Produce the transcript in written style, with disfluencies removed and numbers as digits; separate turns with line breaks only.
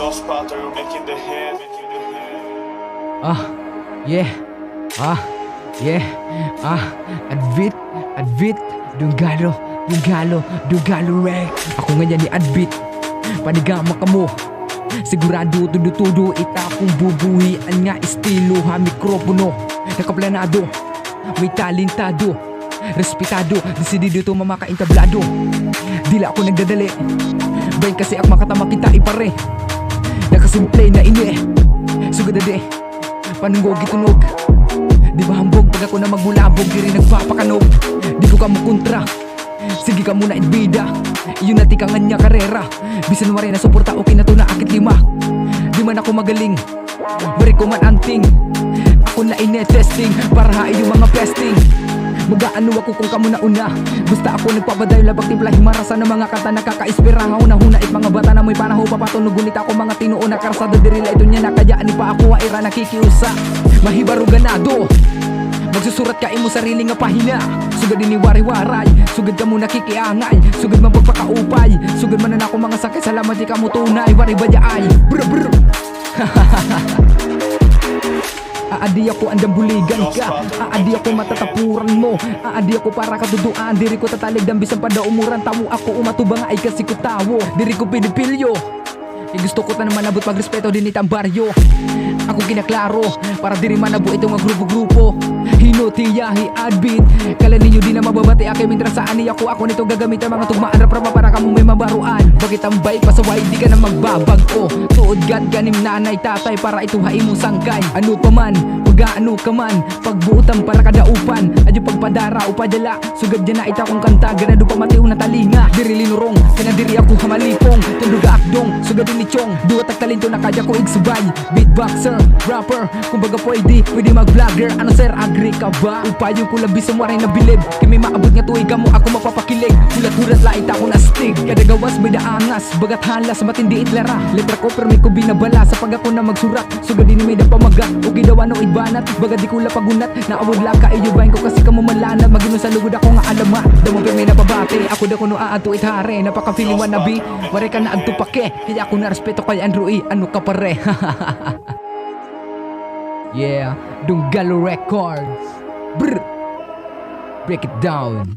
no spot or making the hand.
Yeah, yeah, Advit, Dunggalo rek. Ako nga ni Advit, panigama ka mo. Sigurado tudo itapong bubuhian nga estilo ha mikropono. Nakaplanado, may talentado, respetado, desidido to mamakaintablado. Dila ako nagdadali, bayan kasi ak makatama kita ipare. Nakasimple na ini, sugadade, panunggo gitunog. Di ba hambog pag ako na magmulabog, di rin nagpapakanog. Di ko ka mo kontra, sige ka muna itbida. Iyon na tikangan niya karera. Bisan wari na suporta okay na to na akit lima. Di man ako magaling, bari ko man anting. Ako na ine-testing para hain yung mga pesting. Mag-aano ako kung kamo na una. Basta ako nagpapadayo labag timplahi marasa ng mga kanta nakaka-inspira. Huna it mga bata na may panaho papatunog. Gunit ako mga tinuon na karsada dirila ito niya nakayaan pa ako waira nakikiusa. Mahibaro ganado, magsusurat ka imo sarili nga pahina. Sugad din ni wari-waray, sugad ka mo nakikiangay, sugad man pagpakaupay, sugad man na ako mga sakay. Salamat di ka mo tunay, wari bayaay. Brr Aadi ako andang buligan ka, aadi ako matatapuran mo, aadi ako para kaduduan. Diri ko tataligdan bisan pada umuran. Tamo ako umatubang ay kasi ko tawo. Diri ko pinipilyo, gusto ko ta naman abot pagrespeto din itang baryo. Ako kinaklaro, para diri man abo itong grupo-grupo. Hinotiyahi Advit, kala ninyo di na mababati akay mintra saan ni ako nito gagamit ang mga tugmaan rap para kamo may mabaruan. Bakit ang bike pasaway di ka na magbabago? Tuod gad ganim nanay tatay para ituhain mo sangkay. Ano pa man, mag-aano ka man, pagbuutan para kadaupan. Adyo pagpadara o padala, sugad dyan na ita kong kanta. Ganado pa matiw na talinga, diri linurong, kanadiri ako hamalipong. Tunduga akdong, sugad din ni Chong, duwa tag talento na kaya ko igsubay. Beatboxer, rapper, kumbaga pwede mag-vlogger. Ano sir, agree ka ba? Upayong ko labis ang waray na bilib. Kami maabot nga tuwig mo ako mapapakilig. Hulat-hulat lait ako na stig, kada gawas may daangas, bagat halas matindi itlara. Letra ko pero may ko binabala sa pag ako na magsurat. Sugad din may dapamagat, o gidawa no idbanat. Baga di ko lapagunat, naawad lang ka iyubahin ko kasi kamo malanat. Magino sa lugod ako nga alamat, damang may napabati. Ako da ko no aato ithare, napaka-feeling wanabi. Waray ka na agtupake, kaya ako na respeto kay Andrew E. Ano ka pare? Yeah, Dunggalo Records. Brr. Break it down.